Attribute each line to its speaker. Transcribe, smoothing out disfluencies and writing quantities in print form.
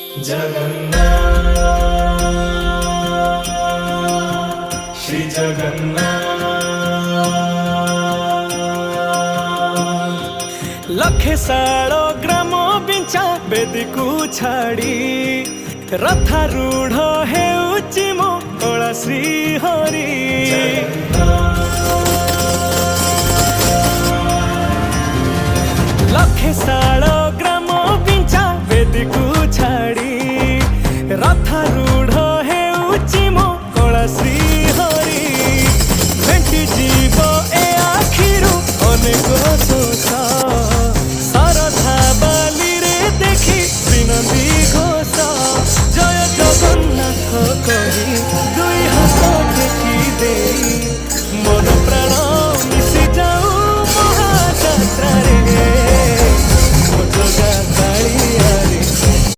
Speaker 1: जगन्नाथ श्री जगन्नाथ।
Speaker 2: लखे सालो ग्राम बिंचा बेदी को छाड़ी रथारूढ़ हेउची मो कला श्री हरि। लखे सालो ग्राम बिंचा बेदी को